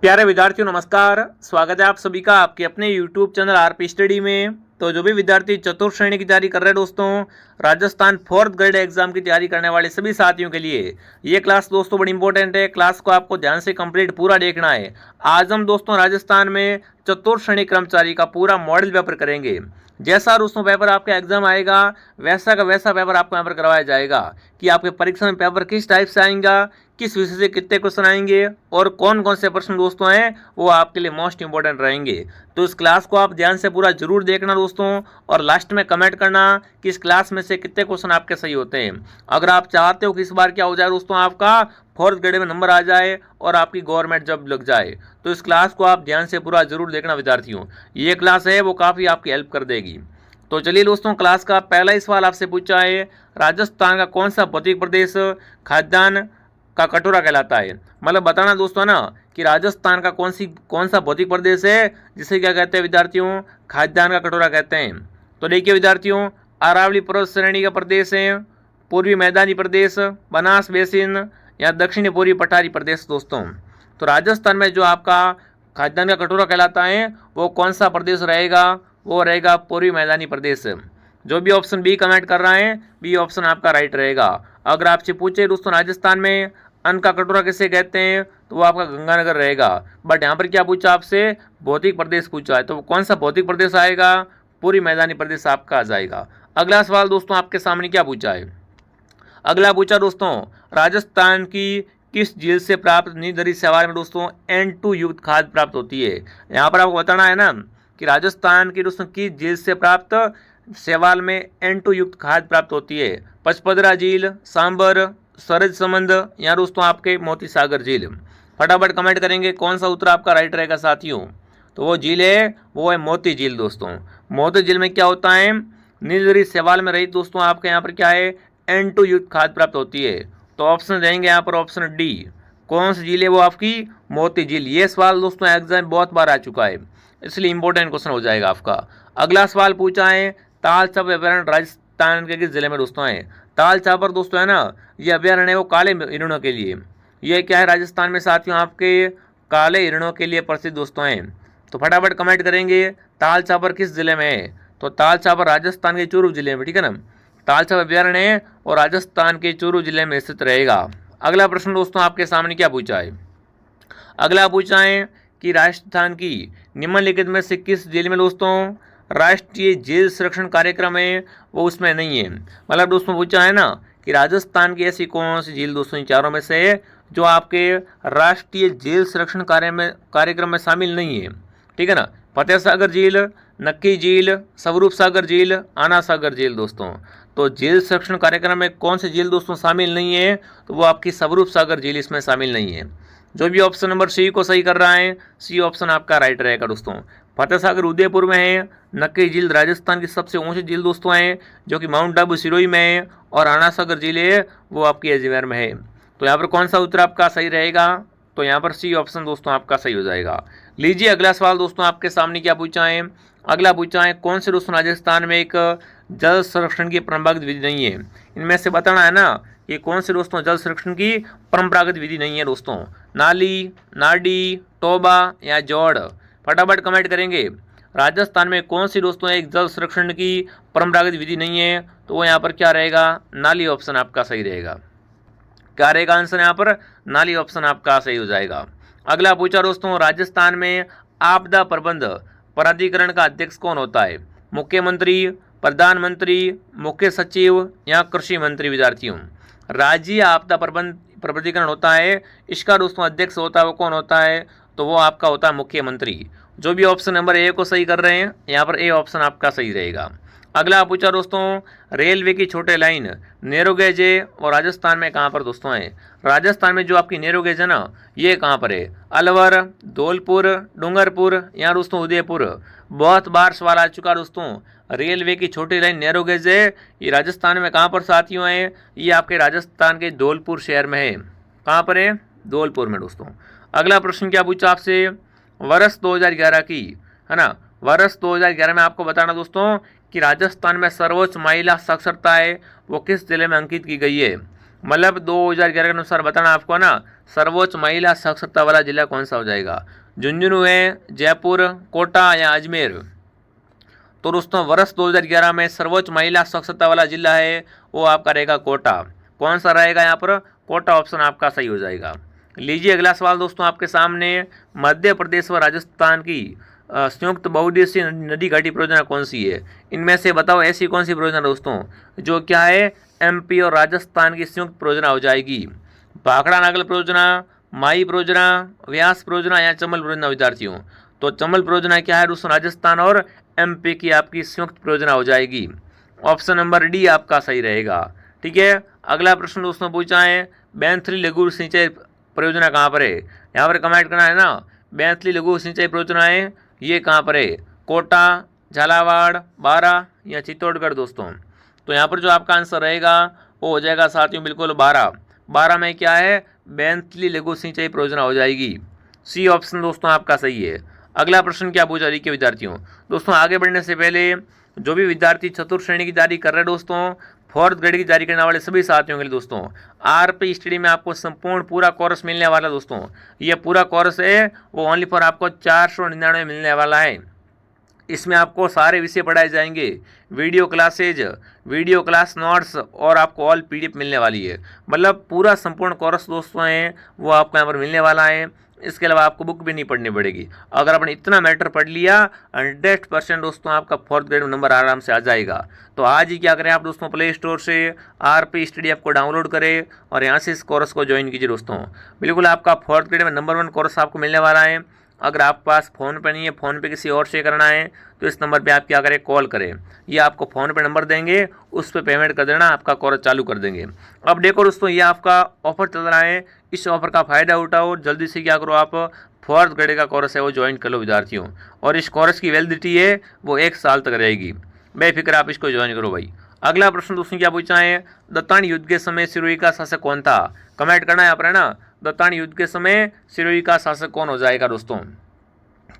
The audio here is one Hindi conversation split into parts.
प्यारे विद्यार्थियों नमस्कार। स्वागत है आप सभी का आपके अपने YouTube चैनल आरपी स्टडी में। तो जो भी विद्यार्थी चतुर्थ श्रेणी की तैयारी कर रहे हैं दोस्तों, राजस्थान 4th ग्रेड एग्जाम की तैयारी करने वाले सभी साथियों के लिए ये क्लास दोस्तों बड़ी इंपॉर्टेंट है। क्लास को आपको ध्यान से कंप्लीट पूरा देखना है। आज हम दोस्तों राजस्थान में चतुर्थ श्रेणी कर्मचारी का पूरा मॉडल पेपर करेंगे। जैसा दोस्तों पेपर आपका एग्जाम आएगा वैसा का वैसा पेपर आपको यहाँ पर करवाया जाएगा कि आपके परीक्षा में पेपर किस टाइप से आएगा, किस विषय से कितने क्वेश्चन आएंगे और कौन कौन से प्रश्न दोस्तों हैं वो आपके लिए मोस्ट इंपॉर्टेंट रहेंगे। तो इस क्लास को आप ध्यान से पूरा जरूर देखना दोस्तों, और लास्ट में कमेंट करना कि इस क्लास में से कितने क्वेश्चन आपके सही होते हैं। अगर आप चाहते हो कि इस बार क्या हो जाए दोस्तों, आपका 4th ग्रेड में नंबर आ जाए और आपकी गवर्नमेंट जॉब लग जाए, तो इस क्लास को आप ध्यान से पूरा जरूर देखना विद्यार्थियों। ये क्लास है वो काफ़ी आपकी हेल्प कर देगी। तो चलिए दोस्तों, क्लास का पहला ही सवाल आपसे पूछा है, राजस्थान का कौन सा भौतिक प्रदेश खाद्यान्न का कटोरा कहलाता है। मतलब बताना दोस्तों ना कि राजस्थान का कौन सा भौतिक प्रदेश है जिसे क्या कहते हैं विद्यार्थियों, खाद्यान्न का कटोरा कहते हैं। तो देखिए विद्यार्थियों, अरावली पर्वत श्रेणी का प्रदेश है, पूर्वी मैदानी प्रदेश, बनास बेसिन या दक्षिणी पूर्वी पठारी प्रदेश दोस्तों। तो राजस्थान में जो आपका खाद्यान्न का कटोरा कहलाता है वो कौन सा प्रदेश रहेगा, वो रहेगा पूर्वी मैदानी प्रदेश। जो भी ऑप्शन बी कमेंट कर रहे हैं, बी ऑप्शन आपका राइट रहेगा। अगर आपसे पूछे दोस्तों राजस्थान में अन्न का कटोरा किसे कहते हैं, तो वो आपका गंगानगर रहेगा। बट यहाँ पर क्या पूछा आपसे, भौतिक प्रदेश पूछा है, तो कौन सा भौतिक प्रदेश आएगा, पूरी मैदानी प्रदेश आपका आ जाएगा। अगला सवाल दोस्तों आपके सामने क्या पूछा है, अगला पूछा दोस्तों, राजस्थान की किस झील से प्राप्त नीलगिरी शैवाल में दोस्तों N2 युक्त खाद प्राप्त होती है। यहाँ पर आपको बताना है ना कि राजस्थान की दोस्तों किस झील से प्राप्त शैवाल में N2 युक्त खाद प्राप्त होती है। पचपदरा झील, सांबर, सरज समंद या दोस्तों आपके मोती सागर झील। फटाफट कमेंट करेंगे कौन सा उत्तर आपका राइट रहेगा साथियों। तो वो झील है वो है मोती झील दोस्तों। मोती झील में क्या होता है, नीलगिरी शैवाल में रही दोस्तों आपके यहाँ पर क्या है, N2 युक्त खाद प्राप्त होती है। तो ऑप्शन रहेंगे यहाँ पर ऑप्शन डी, कौन सी झील है वो आपकी मोती झील। ये सवाल दोस्तों एग्जाम में बहुत बार आ चुका है, इसलिए इंपॉर्टेंट क्वेश्चन हो जाएगा आपका। अगला सवाल पूछा है, ताल छाप अभ्यारण्य राजस्थान के किस जिले में दोस्तों है। ताल छापर दोस्तों है ना, ये अभ्यारण्य है वो काले हिरणों के लिए। ये क्या है राजस्थान में साथियों, आपके काले हिरणों के लिए प्रसिद्ध दोस्तों हैं। तो फटाफट कमेंट करेंगे ताल छापर किस जिले में है। तो ताल छापर राजस्थान के चूरू जिले में, ठीक है ना। ताल छापर अभ्यारण्य है और राजस्थान के चूरू जिले में स्थित रहेगा। अगला प्रश्न दोस्तों आपके सामने क्या पूछा है, अगला पूछा है कि राजस्थान की निम्नलिखित में से किस झील में दोस्तों राष्ट्रीय झील संरक्षण कार्यक्रम है वो उसमें नहीं है। मतलब दोस्तों पूछा है ना कि राजस्थान की ऐसी कौन सी झील दोस्तों इन चारों में से है जो आपके राष्ट्रीय झील संरक्षण कार्यक्रम में शामिल नहीं है, ठीक है ना। फतेह सागर झील, नक्की झील, स्वरूप सागर झील, आना सागर झील दोस्तों। तो झील संरक्षण कार्यक्रम में कौन सी झील दोस्तों शामिल नहीं है, तो वो आपकी स्वरूप सागर झील इसमें शामिल नहीं है। जो भी ऑप्शन नंबर सी को सही कर रहा है, सी ऑप्शन आपका राइट रहेगा दोस्तों। फतेह सागर उदयपुर में है, नक्की झील राजस्थान की सबसे ऊंची झील दोस्तों है जो कि माउंट आबू सिरोही में है, और आना सागर झील है वो आपकी अजमेर में है। तो यहाँ पर कौन सा उत्तर आपका सही रहेगा, तो यहाँ पर सी ऑप्शन दोस्तों आपका सही हो जाएगा। लीजिए अगला सवाल दोस्तों आपके सामने क्या पूछा है, अगला पूछा है कौन से दोस्तों राजस्थान में एक जल संरक्षण की परंपरागत विधि नहीं है। इनमें से बताना है ना कि कौन से दोस्तों जल संरक्षण की परंपरागत विधि नहीं है दोस्तों, नाली, नाडी, टोबा या जोड़। फटाफट कमेंट करेंगे राजस्थान में कौन सी दोस्तों एक जल संरक्षण की परंपरागत विधि नहीं है, तो वो यहाँ पर क्या रहेगा, नाली ऑप्शन आपका सही रहेगा। क्या रहेगा आंसर यहाँ पर, नाली ऑप्शन आपका सही हो जाएगा। अगला पूछा दोस्तों, राजस्थान में आपदा प्रबंध प्राधिकरण का अध्यक्ष कौन होता है। मुख्यमंत्री, प्रधानमंत्री, मुख्य सचिव या कृषि मंत्री विद्यार्थियों। राज्य आपदा प्रबंध प्राधिकरण होता है, इसका दोस्तों अध्यक्ष होता है वो कौन होता है, तो वो आपका होता है मुख्यमंत्री। जो भी ऑप्शन नंबर ए को सही कर रहे हैं यहाँ पर ए ऑप्शन आपका सही रहेगा। अगला पूछा दोस्तों, रेलवे की छोटे लाइन नैरो गेज है और राजस्थान में कहाँ पर दोस्तों है। राजस्थान में जो आपकी नैरो गेज है ना, ये कहाँ पर है, अलवर, धौलपुर, डूंगरपुर या दोस्तों उदयपुर। बहुत बार सवाल आ चुका दोस्तों, रेलवे की छोटी लाइन नैरो गेज है, ये राजस्थान में कहाँ पर साथियों है, ये आपके राजस्थान के धौलपुर शहर में है। कहाँ पर है, धौलपुर में दोस्तों। अगला प्रश्न क्या पूछा आपसे, वर्ष 2011 की, है ना, वर्ष 2011 में आपको बताना दोस्तों कि राजस्थान में सर्वोच्च महिला साक्षरता है वो किस जिले में अंकित की गई है। मतलब 2011 के अनुसार बताना आपको ना, सर्वोच्च महिला साक्षरता वाला जिला कौन सा हो जाएगा, झुंझुनू है, जयपुर, कोटा या अजमेर। तो दोस्तों वर्ष 2011 में सर्वोच्च महिला साक्षरता वाला जिला है वो आपका रहेगा कोटा। कौन सा रहेगा यहाँ पर, कोटा ऑप्शन आपका सही हो जाएगा। लीजिए अगला सवाल दोस्तों आपके सामने, मध्य प्रदेश व राजस्थान की संयुक्त बहुउद्देशीय नदी घाटी परियोजना कौन सी है, इनमें से बताओ ऐसी कौन सी परियोजना दोस्तों जो क्या है एमपी और राजस्थान की संयुक्त परियोजना हो जाएगी। भाखड़ा नागल परियोजना, माई परियोजना, व्यास परियोजना या चमल परियोजना विद्यार्थियों। तो चमल परियोजना क्या है दोस्तों, राजस्थान और एमपी की आपकी संयुक्त परियोजना हो जाएगी। ऑप्शन नंबर डी आपका सही रहेगा। ठीक है, अगला प्रश्न दोस्तों पूछा है, बैंथली लघु सिंचाई परियोजना कहाँ पर है, यहाँ पर कमेंट करना है ना। बैंथली लघु सिंचाई परियोजना है ये कहाँ पर है, कोटा, झालावाड़, बारा या चित्तौड़गढ़ दोस्तों। तो यहाँ पर जो आपका आंसर रहेगा वो हो जाएगा साथियों बिल्कुल बारा में क्या है, बैंथली लघु सिंचाई परियोजना हो जाएगी। सी ऑप्शन दोस्तों आपका सही है। अगला प्रश्न क्या पूछा देखिए विद्यार्थियों। दोस्तों आगे बढ़ने से पहले जो भी विद्यार्थी चतुर्थ श्रेणी की तैयारी कर रहे हैं दोस्तों, फोर्थ ग्रेड की तैयारी करने वाले सभी साथियों के लिए दोस्तों आरपी स्टडी में आपको संपूर्ण पूरा कोर्स मिलने वाला है दोस्तों। ये पूरा कोर्स है वो ओनली फॉर आपको 499 मिलने वाला है। इसमें आपको सारे विषय पढ़ाए जाएंगे, video classes, video class notes और आपको ऑल पीडीएफ मिलने वाली है। मतलब पूरा संपूर्ण कोर्स दोस्तों है वो आपको यहाँ पर मिलने वाला है। इसके अलावा आपको बुक भी नहीं पढ़नी पड़ेगी। अगर आपने इतना मैटर पढ़ लिया 100% दोस्तों आपका फोर्थ ग्रेड में नंबर आराम से आ जाएगा। तो आज ही क्या करें आप दोस्तों, प्ले स्टोर से आरपी स्टडी ऐप को डाउनलोड करें और यहाँ से इस कोर्स को ज्वाइन कीजिए दोस्तों। बिल्कुल आपका फोर्थ ग्रेड में नंबर 1 कोर्स आपको मिलने वाला है। अगर आपके पास फ़ोन पे नहीं है, फ़ोन पे किसी और से करना है तो इस नंबर पे आप क्या करें, कॉल करें। ये आपको फ़ोन पे नंबर देंगे, उस पर पेमेंट कर देना, आपका कोर्स चालू कर देंगे। अब देखो दोस्तों ये आपका ऑफर चल रहा है, इस ऑफर का फ़ायदा उठाओ और जल्दी से क्या करो आप फोर्थ ग्रेड का कोर्स है वो ज्वाइन कर लो विद्यार्थियों। और इस कोर्स की वैलिडिटी है वो 1 साल तक रहेगी। बेफिक्र आप इसको ज्वाइन करो भाई। अगला प्रश्न दोस्तों क्या पूछा है, दत्तानी युद्ध के समय सिरोही का शासक कौन था, कमेंट करना है यहाँ पर है ना। दत्तानी युद्ध के समय सिरोही का शासक कौन हो जाएगा दोस्तों।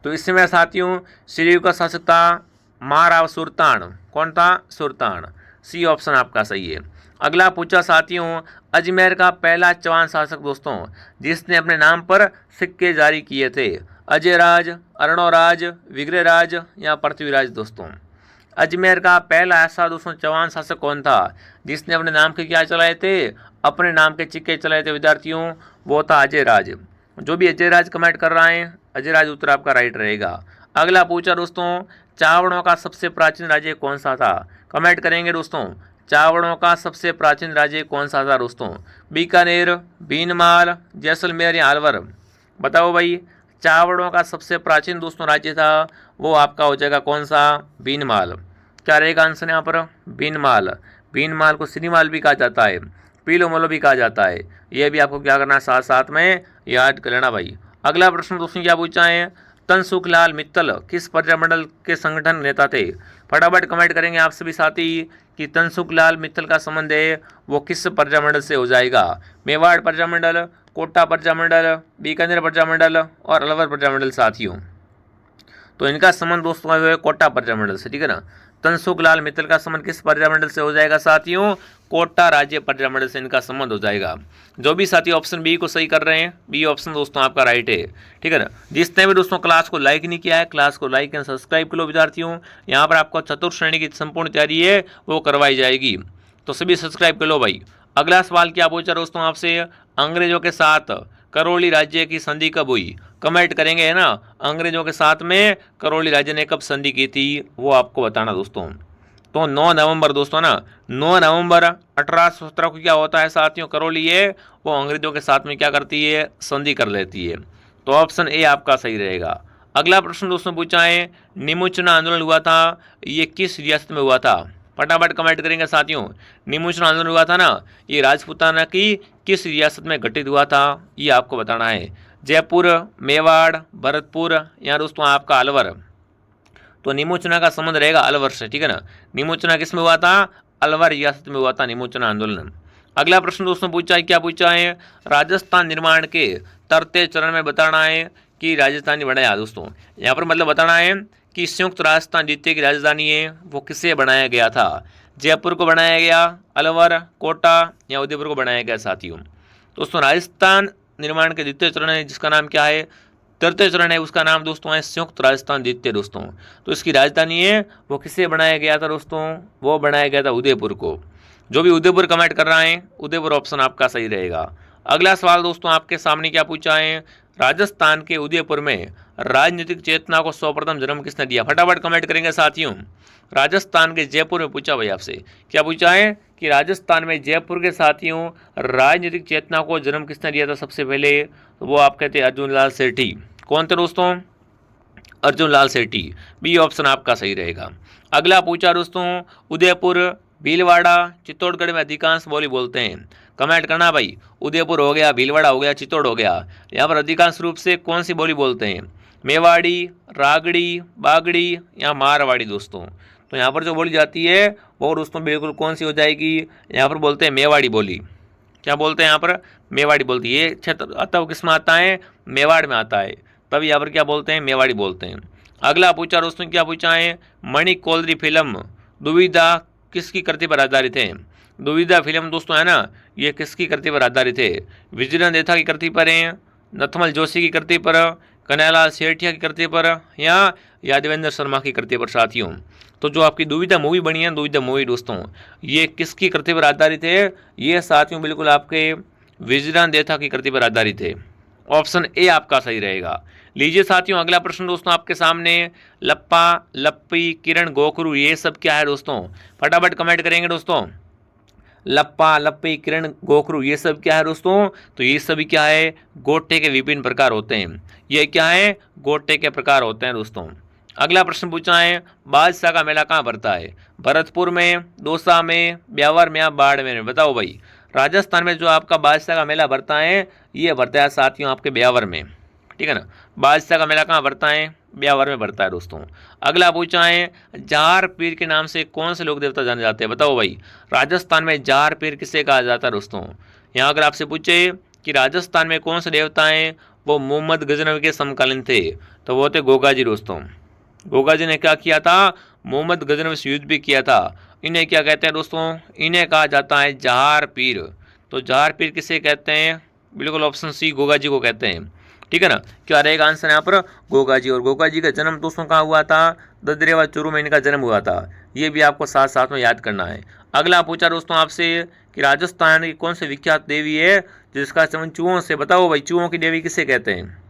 तो इस समय साथियों सिरोही का शासक था महाराव सुरतान। कौन था, सुरतान। सी ऑप्शन आपका सही है। अगला पूछा साथियों, अजमेर का पहला चौहान शासक दोस्तों जिसने अपने नाम पर सिक्के जारी किए थे, अजयराज, अर्णोराज, विग्रहराज या पृथ्वीराज दोस्तों। अजमेर का पहला ऐसा दोस्तों चौहान शासक कौन था जिसने अपने नाम के क्या चलाए थे, अपने नाम के सिक्के चलाए थे विद्यार्थियों, वो था अजयराज। जो भी अजयराज कमेंट कर रहा है अजयराज उत्तर आपका राइट रहेगा। अगला पूछा दोस्तों, चावड़ों का सबसे प्राचीन राज्य कौन सा था, कमेंट करेंगे दोस्तों। चावड़ों का सबसे प्राचीन राज्य कौन सा था दोस्तों, बीकानेर, भीनमाल, जैसलमेर या अलवर। बताओ भाई, चावड़ों का सबसे प्राचीन दोस्तों राज्य था वो आपका हो जाएगा कौन सा, भीनमाल। क्या रहेगा आंसर यहाँ पर, भीनमाल। भीनमाल को श्रीमाल भी कहा जाता है, पीलोमलो भी कहा जाता है। यह भी आपको क्या करना है साथ साथ में याद कर लेना भाई। अगला प्रश्न दोस्तों क्या पूछा है, तनसुखलाल मित्तल किस प्रजामंडल के संगठन नेता थे। फटाफट कमेंट करेंगे आप सभी साथी कि तनसुखलाल मित्तल का संबंध है वो किस प्रजामंडल से हो जाएगा, मेवाड़ प्रजामंडल, कोटा प्रजामंडल, बीकानेर प्रजामंडल और अलवर प्रजामंडल साथियों। तो इनका संबंध दोस्तों है कोटा प्रजामंडल से। ठीक है ना, तनसुखलाल मित्तल का संबंध किस प्रजामंडल से हो जाएगा साथियों, कोटा राज्य प्रजामंडल से इनका संबंध हो जाएगा। जो भी साथी ऑप्शन बी को सही कर रहे हैं, बी ऑप्शन दोस्तों आपका राइट है। ठीक है ना, जिसने भी दोस्तों क्लास को लाइक नहीं किया है क्लास को लाइक एंड सब्सक्राइब कर लो विद्यार्थियों। यहाँ पर आपको चतुर्थ श्रेणी की संपूर्ण तैयारी है वो करवाई जाएगी, तो सभी सब्सक्राइब कर लो भाई। अगला सवाल क्या पूछा दोस्तों आपसे, अंग्रेजों के साथ करौली राज्य की संधि कब हुई, कमेंट करेंगे है ना। अंग्रेजों के साथ में करौली राज्य ने कब संधि की थी वो आपको बताना दोस्तों। तो 9 नवंबर दोस्तों ना, 9 नवंबर 1817 को क्या होता है साथियों, करौली है वो अंग्रेजों के साथ में क्या करती है, संधि कर लेती है। तो ऑप्शन ए आपका सही रहेगा। अगला प्रश्न दोस्तों पूछा है, निमुचना आंदोलन हुआ था ये किस रियासत में हुआ था, फटाफट कमेंट करेंगे साथियों। निमुचना आंदोलन हुआ था ना, ये राजपूताना की किस रियासत में घटित हुआ था ये आपको बताना है, जयपुर, मेवाड़, भरतपुर या दोस्तों आपका अलवर। तो निमुचना का संबंध रहेगा अलवर से। ठीक है ना, निमुचना किस में हुआ था, अलवर रियासत में हुआ था निमुचना आंदोलन। अगला प्रश्न दोस्तों पूछा है, क्या पूछा है, राजस्थान निर्माण के तरते चरण में बताना है कि राजधानी बनाया दोस्तों। यहाँ पर मतलब बताना है कि संयुक्त राजस्थान द्वितीय की राजधानी है वो किसे बनाया गया था, जयपुर को बनाया गया, अलवर, कोटा या उदयपुर को बनाया गया साथियों। दोस्तों राजस्थान निर्माण के द्वितीय चरण है जिसका नाम क्या है, तृतीय चरण है, उसका नाम दोस्तों है संयुक्त राजस्थान द्वितीय दोस्तों। तो इसकी राजधानी है वो किससे बनाया गया था दोस्तों, वो बनाया गया था उदयपुर को। जो भी उदयपुर कमेंट कर रहा है उदयपुर ऑप्शन आपका सही रहेगा। अगला सवाल दोस्तों आपके सामने क्या पूछा है, राजस्थान के उदयपुर में राजनीतिक चेतना को सर्वप्रथम जन्म किसने दिया, फटाफट कमेंट करेंगे साथियों। राजस्थान के जयपुर में पूछा भाई आपसे, क्या पूछा है कि राजस्थान में जयपुर के साथियों राजनीतिक चेतना को जन्म किसने दिया था सबसे पहले, तो वो आप कहते हैं अर्जुन लाल सेठी। कौन थे दोस्तों, अर्जुन लाल सेठी, बी ऑप्शन आपका सही रहेगा। अगला पूछा दोस्तों, उदयपुर, भीलवाड़ा, चित्तौड़गढ़ में अधिकांश बोली बोलते हैं, कमेंट करना भाई। उदयपुर हो गया, भीलवाड़ा हो गया, चित्तौड़ हो गया, यहाँ पर अधिकांश रूप से कौन सी बोली बोलते हैं, मेवाड़ी, रागड़ी, बागड़ी या मारवाड़ी दोस्तों। तो यहाँ पर जो बोली जाती है वो दोस्तों बिल्कुल कौन सी हो जाएगी, यहाँ पर बोलते हैं मेवाड़ी बोली। क्या बोलते हैं यहाँ पर, मेवाड़ी बोलती है। ये क्षेत्र आता है किस में आता है, मेवाड़ में आता है, तभी यहाँ पर क्या बोलते हैं, मेवाड़ी बोलते हैं। अगला पूछा दोस्तों, क्या पूछा है, मणि कौलरी फिल्म दुविधा किसकी कृति पर आधारित है। दुविधा फिल्म दोस्तों है ना, ये किसकी कृति पर आधारित है, विजयन देथा की कृति पर है, नथमल जोशी की कृति पर, कन्हैयालाल सेठिया की कृति पर या यादवेंद्र शर्मा की कृति पर साथियों। तो जो आपकी दुविधा मूवी बनी है, दुविधा मूवी दोस्तों, ये किसकी कृति पर आधारित है, ये साथियों बिल्कुल आपके विजयन देथा की कृति पर आधारित है। ऑप्शन ए आपका सही रहेगा। लीजिए साथियों अगला प्रश्न दोस्तों आपके सामने, लप्पा, लप्पी, किरण, गोखरू ये सब क्या है दोस्तों, फटाफट कमेंट करेंगे दोस्तों। लप्पा, लप्पी, किरण, गोखरू ये सब क्या है दोस्तों, तो ये सभी क्या है, गोटे के विभिन्न प्रकार होते हैं। ये क्या है, गोटे के प्रकार होते हैं दोस्तों। अगला प्रश्न पूछा है, बादशाह का मेला कहाँ भरता है, भरतपुर में, दौसा में, ब्यावर में या बाड़मेर में, बताओ भाई। राजस्थान में जो आपका बादशाह का मेला भरता है ये भरता है साथियों आपके ब्यावर में, ठीक है ना। बादशाह का मेला कहाँ भरता है, ब्यावर में भरता है दोस्तों। अगला पूछा है, जार पीर के नाम से कौन से लोक देवता जाने जाते हैं, बताओ भाई। राजस्थान में जार पीर किसे कहा जाता है दोस्तों। यहाँ अगर आपसे पूछे कि राजस्थान में कौन से देवता हैं, वो मोहम्मद गजनवी के समकालीन थे, तो वो थे गोगा जी दोस्तों। गोगा जी ने क्या किया था, मोहम्मद गजनवी से युद्ध भी किया था। इन्हें क्या कहते हैं दोस्तों, इन्हें कहा जाता है जार पीर। तो जार पीर किसे कहते हैं, बिल्कुल ऑप्शन सी गोगा जी को कहते हैं, ठीक है ना। क्या रहेगा आंसर यहाँ पर, गोगा जी। और गोगा जी का जन्म दोस्तों कहाँ हुआ था, ददरेवा चूरू में इनका जन्म हुआ था। ये भी आपको साथ साथ में याद करना है। अगला पूछा दोस्तों आपसे कि राजस्थान की कौन सी विख्यात देवी है जिसका संबंध चूहों से, बताओ भाई। चूहों की देवी किसे कहते हैं,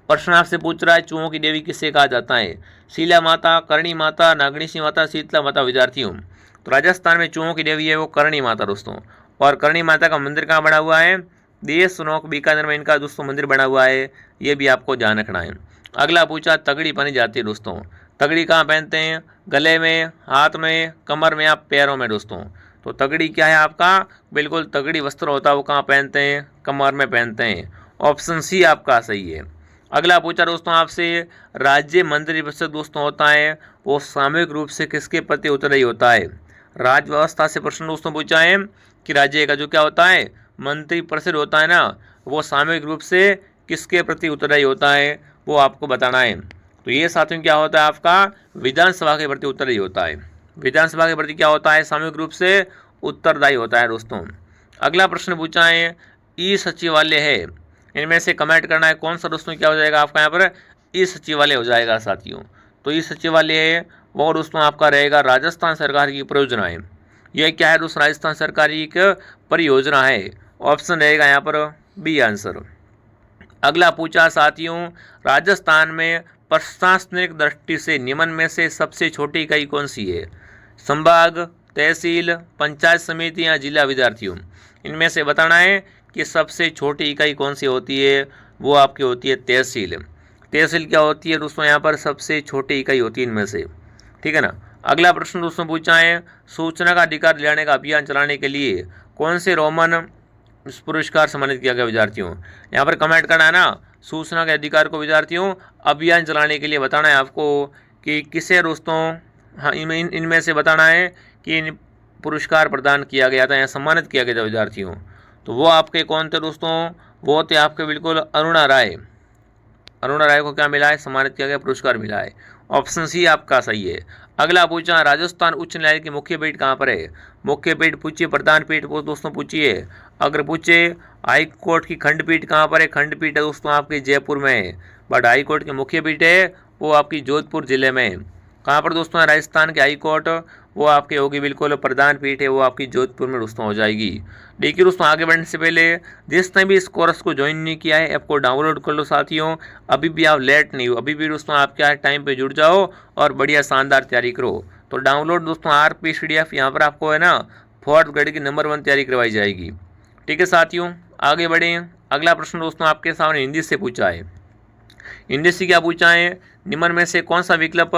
प्रश्न आपसे पूछ रहा है चूहों की देवी किसे कहा जाता है, शीला माता, करणी माता, नागणीसी माता, शीतला माता, विद्यार्थियों। तो राजस्थान में चूहों की देवी है वो करणी माता दोस्तों। और करणी माता का मंदिर कहाँ बना हुआ है, देश नौक बीकानेर में इनका दोस्तों मंदिर बना हुआ है, ये भी आपको ध्यान रखना है। अगला पूछा, तगड़ी पहनी जाती है दोस्तों। तगड़ी कहाँ पहनते हैं, गले में, हाथ में, कमर में या पैरों में दोस्तों। तो तगड़ी क्या है आपका, बिल्कुल तगड़ी वस्त्र होता है वो कहाँ पहनते हैं, कमर में पहनते हैं। ऑप्शन सी आपका सही है। अगला पूछा दोस्तों आपसे, राज्य मंत्री परिषद दोस्तों होता है वो सामूहिक रूप से किसके प्रति उत्तरदायी होता है। राज्य व्यवस्था से प्रश्न दोस्तों पूछा है कि राज्य का जो क्या होता है मंत्री परिषद होता है ना, वो सामूहिक रूप से किसके प्रति उत्तरदायी होता है, वो आपको बताना है। तो ये साथियों क्या होता है आपका, विधानसभा के प्रति उत्तरदायी होता है। विधानसभा के प्रति क्या होता है, सामूहिक रूप से उत्तरदायी होता है दोस्तों। अगला प्रश्न पूछा है, ई सचिवालय है, इनमें से कमेंट करना है कौन सा दोस्तों क्या हो जाएगा आपका यहाँ पर, ई सचिवालय हो जाएगा साथियों। तो ई सचिवालय है वो दोस्तों आपका रहेगा राजस्थान सरकार की परियोजना है। यह क्या है दोस्तों, राजस्थान सरकार की एक परियोजना है। ऑप्शन रहेगा यहाँ पर बी आंसर। अगला पूछा साथियों, राजस्थान में प्रशासनिक दृष्टि से निम्न में से सबसे छोटी इकाई कौन सी है, संभाग, तहसील, पंचायत समिति या जिला, विद्यार्थियों। इनमें से बताना है कि सबसे छोटी इकाई कौन सी होती है, वो आपकी होती है तहसील। तहसील क्या होती है दोस्तों, यहाँ पर सबसे छोटी इकाई होती है इनमें से, ठीक है ना। अगला प्रश्न दोस्तों पूछा है, सूचना का अधिकार दिलाने का अभियान चलाने के लिए कौन से रोमन पुरस्कार सम्मानित किया गया, विद्यार्थियों। यहाँ पर कमेंट करना है ना, सूचना के अधिकार को विद्यार्थियों अभियान चलाने के लिए बताना है आपको कि किसे दोस्तों, हाँ इनमें से बताना है कि इन पुरस्कार प्रदान किया गया था या सम्मानित किया गया था विद्यार्थियों। तो वो आपके कौन थे दोस्तों, वो थे आपके बिल्कुल अरुणा राय। अरुणा राय को क्या मिला है, सम्मानित किया गया, पुरस्कार मिला है। ऑप्शन सी आपका सही है। अगला पूछा राजस्थान उच्च न्यायालय की मुख्य पीठ कहाँ पर है? मुख्य पीठ पूछिए, प्रधान पीठ वो दोस्तों पूछिए। अगर पूछे हाई कोर्ट की खंडपीठ कहाँ पर है? खंडपीठ है दोस्तों आपकी जयपुर में है, बट हाई कोर्ट की मुख्य पीठ है वो आपकी जोधपुर जिले में है। कहाँ पर दोस्तों है राजस्थान की हाई कोर्ट? वो आपकी होगी बिल्कुल, प्रधान पीठ है वो आपकी जोधपुर में दोस्तों हो जाएगी। देखिए दोस्तों आगे बढ़ने से पहले जिसने भी इस कोर्स को ज्वाइन नहीं किया है ऐप को डाउनलोड कर लो साथियों, अभी भी आप लेट नहीं हो, अभी भी दोस्तों आप क्या टाइम पे जुड़ जाओ और बढ़िया शानदार तैयारी करो। तो डाउनलोड दोस्तों RPSTDF, यहाँ पर आपको है ना 4th ग्रेड की नंबर 1 तैयारी करवाई जाएगी। ठीक है साथियों, आगे बढ़े। अगला प्रश्न दोस्तों आपके सामने हिंदी से पूछा है। हिंदी से क्या पूछा है? निम्न में से कौन सा विकल्प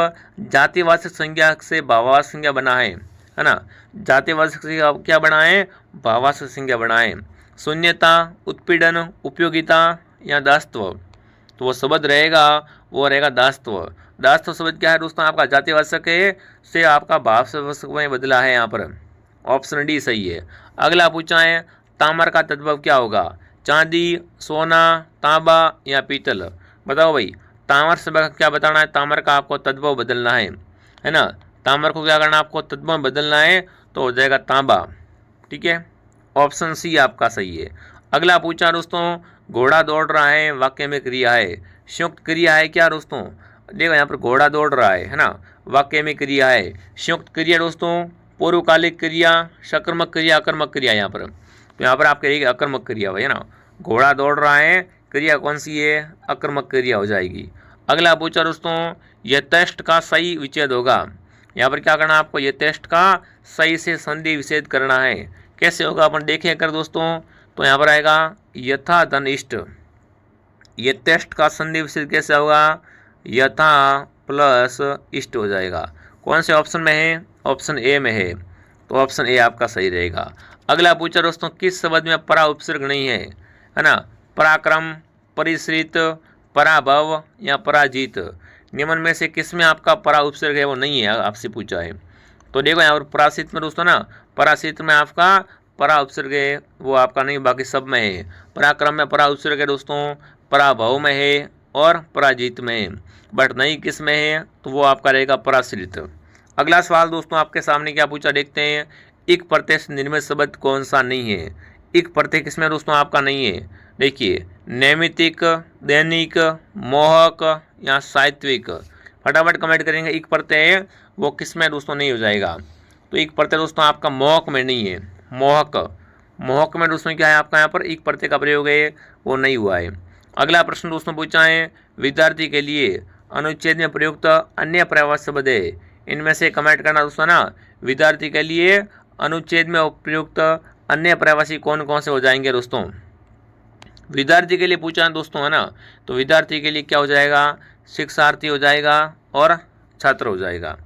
जातिवाचक संज्ञा से भाववाचक संज्ञा बना है ना? जातिवाचक संज्ञा क्या बना है? भाववाचक संज्ञा बना है। शून्यता, उत्पीड़न, उपयोगिता या दासत्व? तो वो शब्द रहेगा, वो रहेगा दासत्व। दासत्व शब्द क्या है दोस्तों? आपका जातिवाचक है से आपका भाववाचक में बदला है यहाँ पर। ऑप्शन डी सही है। अगला पूछा है ताम्र का तद्भव क्या होगा? चांदी, सोना, तांबा या पीतल? बताओ भाई, ताम्र से क्या बताना है? ताम्र का आपको तद्भव बदलना है ना? ताम्र को क्या करना है? आपको तद्भव बदलना है तो हो जाएगा तांबा। ठीक है, ऑप्शन सी आपका सही है। अगला पूछा दोस्तों घोड़ा दौड़ रहा है वाक्य में क्रिया है, संयुक्त क्रिया है क्या दोस्तों? देखो यहाँ पर घोड़ा दौड़ रहा है ना, वाक्य में क्रिया है। संयुक्त क्रिया दोस्तों पूर्वकालिक क्रिया, सकर्मक क्रिया, अकर्मक क्रिया। यहाँ पर तो यहाँ पर आप कहिएगा अकर्मक क्रिया है ना, घोड़ा दौड़ रहा है, क्रिया कौन सी है? अकर्मक क्रिया हो जाएगी। अगला पूछा दोस्तों यथेष्ट का सही विच्छेद होगा। यहाँ पर क्या करना है आपको? यथेष्ट का सही से संधि विच्छेद करना है। कैसे होगा अपन देखें अगर दोस्तों, तो यहाँ पर आएगा यथा धन इष्ट। यथेष्ट का संधि विच्छेद कैसे होगा? यथा प्लस इष्ट हो जाएगा। कौन से ऑप्शन में है? ऑप्शन ए में है, तो ऑप्शन ए आपका सही रहेगा। अगला पूछा दोस्तों किस शब्द में परा उपसर्ग नहीं है ना? पराक्रम, परिश्रित, पराभव या पराजित? निम्न में से किस में आपका परा उपसर्ग है वो नहीं है, आपसे पूछा है। तो देखो यहाँ पर पराश्रित में दोस्तों ना, पराश्रित में आपका परा उपसर्ग है वो आपका नहीं, बाकी सब में है। पराक्रम में परा उपसर्ग है दोस्तों, पराभव में है और पराजित में है, बट नहीं किस में है? तो वो आपका रहेगा पराश्रित। अगला सवाल दोस्तों आपके सामने क्या पूछा देखते हैं। इक प्रत्यय से निर्मित शब्द कौन सा नहीं है? इक प्रत्यय किसमें दोस्तों आपका नहीं है? देखिए नैमित्तिक, दैनिक, मोहक या साहित्यिक? फटाफट कमेंट करेंगे। इक प्रत्यय वो किसमें दोस्तों नहीं हो जाएगा? तो इक प्रत्यय दोस्तों आपका मोहक में नहीं है। मोहक, मोहक में दोस्तों क्या है आपका यहाँ पर इक प्रत्यय का प्रयोग है वो नहीं हुआ है। अगला प्रश्न दोस्तों पूछा है विद्यार्थी के लिए अनुच्छेद में प्रयुक्त अन्य पर्यायवाची शब्द है, इनमें से कमेंट करना दोस्तों ना। विद्यार्थी के लिए अनुच्छेद में प्रयुक्त अन्य पर्यायवाची कौन कौन से हो जाएंगे दोस्तों? विद्यार्थी के लिए पूछा है दोस्तों है ना, तो विद्यार्थी के लिए क्या हो जाएगा? शिक्षार्थी हो जाएगा और छात्र हो जाएगा।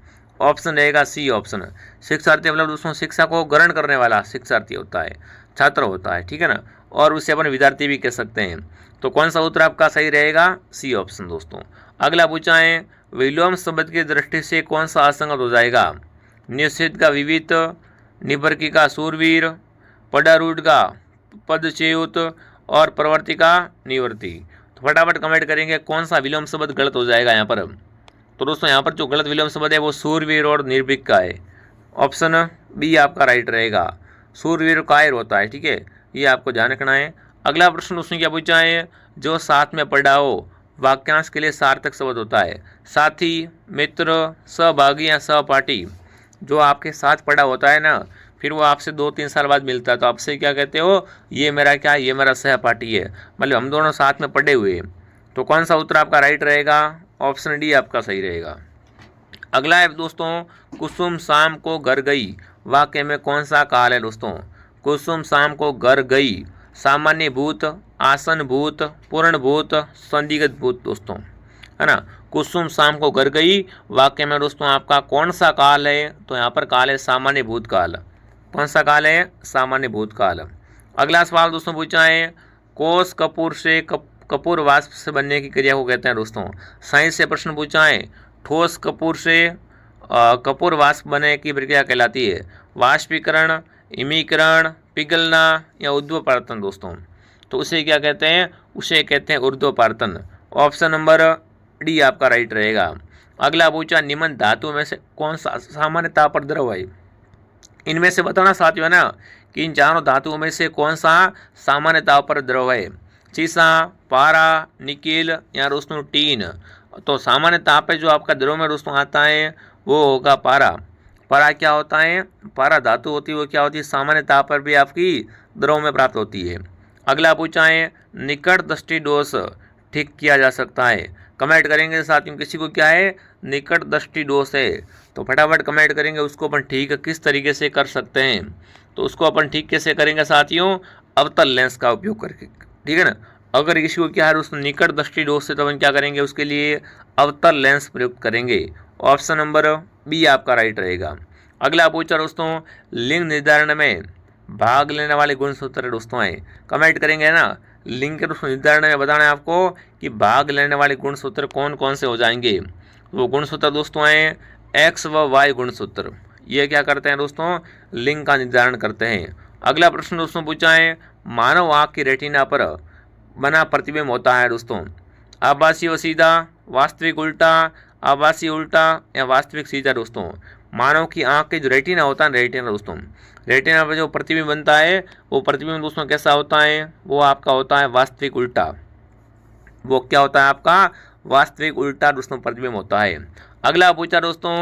ऑप्शन रहेगा सी ऑप्शन। शिक्षार्थी मतलब दोस्तों शिक्षा को ग्रहण करने वाला शिक्षार्थी होता है, छात्र होता है, ठीक है ना, और उसे अपन विद्यार्थी भी कह सकते हैं। तो कौन सा उत्तर आपका सही रहेगा? सी ऑप्शन दोस्तों। अगला पूछा है विलोम शब्द की दृष्टि से कौन सा असंगत हो जाएगा? निषेध का विविध, निवर्की का सूरवीर, पडारूढ़ का पदच्युत और प्रवर्ति का निवर्ती? तो फटाफट कमेंट करेंगे कौन सा विलोम शब्द गलत हो जाएगा यहाँ पर। तो दोस्तों यहाँ पर जो गलत विलोम शब्द है वो सूरवीर और निर्भीक का है। ऑप्शन बी आपका राइट रहेगा। सूरवीर कायर होता है, ठीक है, ये आपको ध्यान रखना है। अगला प्रश्न उसने क्या पूछा है? जो साथ में पढ़ा हो वाक्यांश के लिए सार्थक शब्द होता है। साथी, मित्र, सहभागी या सहपाठी? जो आपके साथ पढ़ा होता है ना, फिर वो आपसे 2-3 साल बाद मिलता है, तो आपसे क्या कहते हो? ये मेरा क्या, ये मेरा सहपाठी है, मतलब हम दोनों साथ में पढ़े हुए। तो कौन सा उत्तर आपका राइट रहेगा? ऑप्शन डी आपका सही रहेगा। अगला है दोस्तों कुसुम शाम को घर गई, वाक्य में कौन सा काल है दोस्तों? कुसुम शाम को घर गई सामान्य भूत, आसन भूत, पूर्ण भूत, संदिग्ध भूत दोस्तों, है ना। कुसुम शाम को घर गई वाक्य में दोस्तों आपका कौन सा काल है? तो यहाँ पर काल है सामान्य भूतकाल। कौन सा काल है? सामान्य भूतकाल। अगला सवाल दोस्तों पूछा है कोस कपूर से कपूर वाष्प से बनने की क्रिया को कहते हैं दोस्तों। साइंस से प्रश्न पूछा है ठोस कपूर से कपूर वाष्प बनने की प्रक्रिया कहलाती है वाष्पीकरण, हिमीकरण, पिघलना या ऊर्ध्वपातन दोस्तों। तो उसे क्या कहते हैं? उसे कहते हैं ऊर्ध्वपातन। ऑप्शन नंबर डी आपका राइट रहेगा। अगला पूछा निम्न धातुओं में से कौन सा सामान्य ताप पर द्रव है। इनमें से बताना साथियों है ना कि इन चारों धातुओं में से कौन सा सामान्य ताप पर द्रव है। सीसा, पारा, निकेल या दोस्तों टीन। तो सामान्य ताप पे जो आपका द्रव में दोस्तों आता है वो होगा पारा। पारा क्या होता है, पारा धातु होती है वो क्या होती है, सामान्य ताप पर भी आपकी द्रव में प्राप्त होती है। अगला पूछा है निकट दृष्टि दोष ठीक किया जा सकता है। कमेंट करेंगे साथियों किसी को क्या है, निकट दृष्टि दोष है, तो फटाफट कमेंट करेंगे उसको अपन ठीक किस तरीके से कर सकते हैं। तो उसको अपन ठीक कैसे करेंगे साथियों, अवतल लेंस का उपयोग करके, ठीक है ना। अगर किसी को क्या है उसमें निकट दृष्टि दोष से तो अपन क्या करेंगे, उसके लिए अवतल लेंस प्रयुक्त करेंगे। ऑप्शन नंबर बी आपका राइट रहेगा। अगला पूछा दोस्तों लिंग निर्धारण में भाग लेने वाले गुणसूत्र दोस्तों हैं। कमेंट करेंगे ना, लिंग के दोस्तों निर्धारण में बताना है आपको कि भाग लेने वाले गुणसूत्र कौन कौन से हो जाएंगे। वो गुणसूत्र दोस्तों हैं एक्स व वाई गुणसूत्र। ये क्या करते हैं दोस्तों, लिंग का निर्धारण करते हैं। अगला प्रश्न दोस्तों पूछा है मानव आँख की रेटिना पर बना प्रतिबिंब होता है दोस्तों आभासी व सीधा, वास्तविक उल्टा, आभासी उल्टा या वास्तविक सीधा। दोस्तों मानव की आँख के जो रेटिना होता है, रेटिना दोस्तों, रेटिना पर जो प्रतिबिंब बनता है वो प्रतिबिंब दोस्तों कैसा होता है, वो आपका होता है वास्तविक उल्टा। वो क्या होता है आपका, वास्तविक उल्टा दोस्तों प्रतिबिंब होता है। अगला पूछा दोस्तों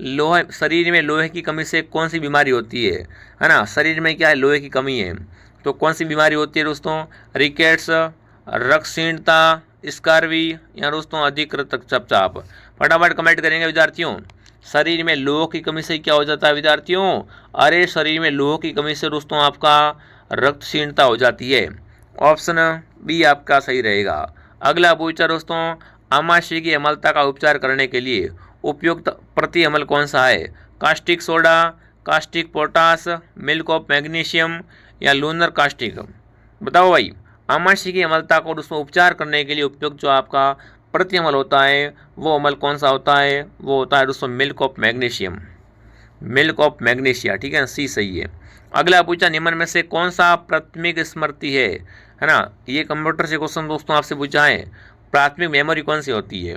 लोहे, शरीर में लोहे की कमी से कौन सी बीमारी होती है ना। शरीर में क्या है, लोहे की कमी है, तो कौन सी बीमारी होती है दोस्तों, रिकेट्स, रक्तहीनता, स्कारवी या दोस्तों अधिक रक्तचाप। फटाफट कमेंट करेंगे विद्यार्थियों। शरीर में लोह की कमी से क्या हो जाता है विद्यार्थियों, अरे शरीर में लोह की कमी से दोस्तों आपका रक्तहीनता हो जाती है। ऑप्शन बी आपका सही रहेगा। अगला पूछा दोस्तों आमाशय की अम्लता का उपचार करने के लिए उपयुक्त प्रति अम्ल कौन सा है, caustic soda, caustic potash, milk of magnesium या लूनर कास्टिक। बताओ भाई, आमाशय की अम्लता को दोस्तों उपचार करने के लिए उपयुक्त जो आपका प्रति अम्ल होता है वो अम्ल कौन सा होता है, वो होता है दोस्तों milk of magnesium, milk of magnesia, ठीक है ना, सी सही है। अगला पूछा निम्न में से कौन सा प्राथमिक स्मृति है ना। ये कंप्यूटर से क्वेश्चन दोस्तों आपसे पूछा है प्राथमिक मेमोरी कौन सी होती है।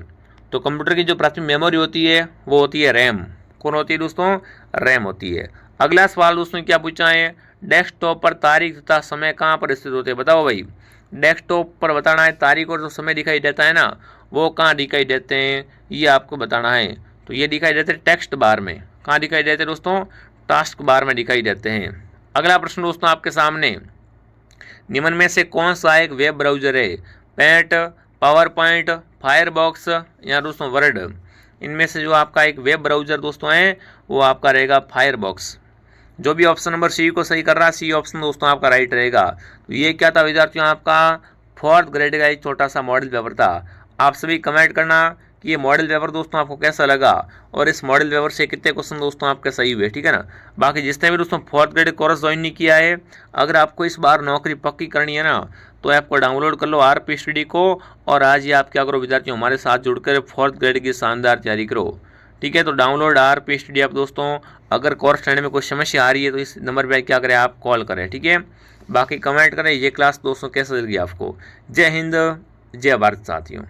तो कंप्यूटर की जो प्राथमिक मेमोरी होती है वो होती है रैम। कौन होती है दोस्तों, रैम होती है। अगला सवाल दोस्तों क्या पूछा है डेस्कटॉप पर तारीख तथा समय कहाँ पर स्थित होते हैं। बताओ भाई, डेस्कटॉप पर बताना है तारीख और जो समय दिखाई देता है ना वो कहाँ दिखाई देते हैं, ये आपको बताना है। तो ये दिखाई देते हैं टेक्स्ट बार में। कहाँ दिखाई देते हैं दोस्तों, टास्क बार में दिखाई देते हैं। अगला प्रश्न दोस्तों आपके सामने निम्न में से कौन सा एक वेब ब्राउजर है, पेंट, पावर पॉइंट, फायरबॉक्स या दोस्तों वर्ड। इनमें से जो आपका एक वेब ब्राउजर दोस्तों है वो आपका रहेगा फायरबॉक्स। जो भी ऑप्शन नंबर सी को सही कर रहा है, सी ऑप्शन दोस्तों आपका राइट रहेगा। तो ये क्या था विद्यार्थियों, आपका 4th ग्रेड का एक छोटा सा मॉडल पेपर था। आप सभी कमेंट करना कि ये मॉडल पेपर दोस्तों आपको कैसा लगा और इस मॉडल पेपर से कितने क्वेश्चन दोस्तों आपके सही हुए, ठीक है ना। बाकी जिसने भी दोस्तों 4th ग्रेड कोर्स ज्वाइन नहीं किया है, अगर आपको इस बार नौकरी पक्की करनी है ना तो ऐप को डाउनलोड कर लो आरपी स्टडी को, और आज ही आप क्या करो विद्यार्थियों हमारे साथ जुड़कर 4th ग्रेड की शानदार तैयारी करो, ठीक है। तो डाउनलोड आरपी स्टडी आप दोस्तों, अगर कोर्स लेने में कोई समस्या आ रही है तो इस नंबर पर क्या करें, आप कॉल करें, ठीक है। बाकी कमेंट करें ये क्लास दोस्तों कैसे लगी आपको। जय हिंद, जय भारत साथियों।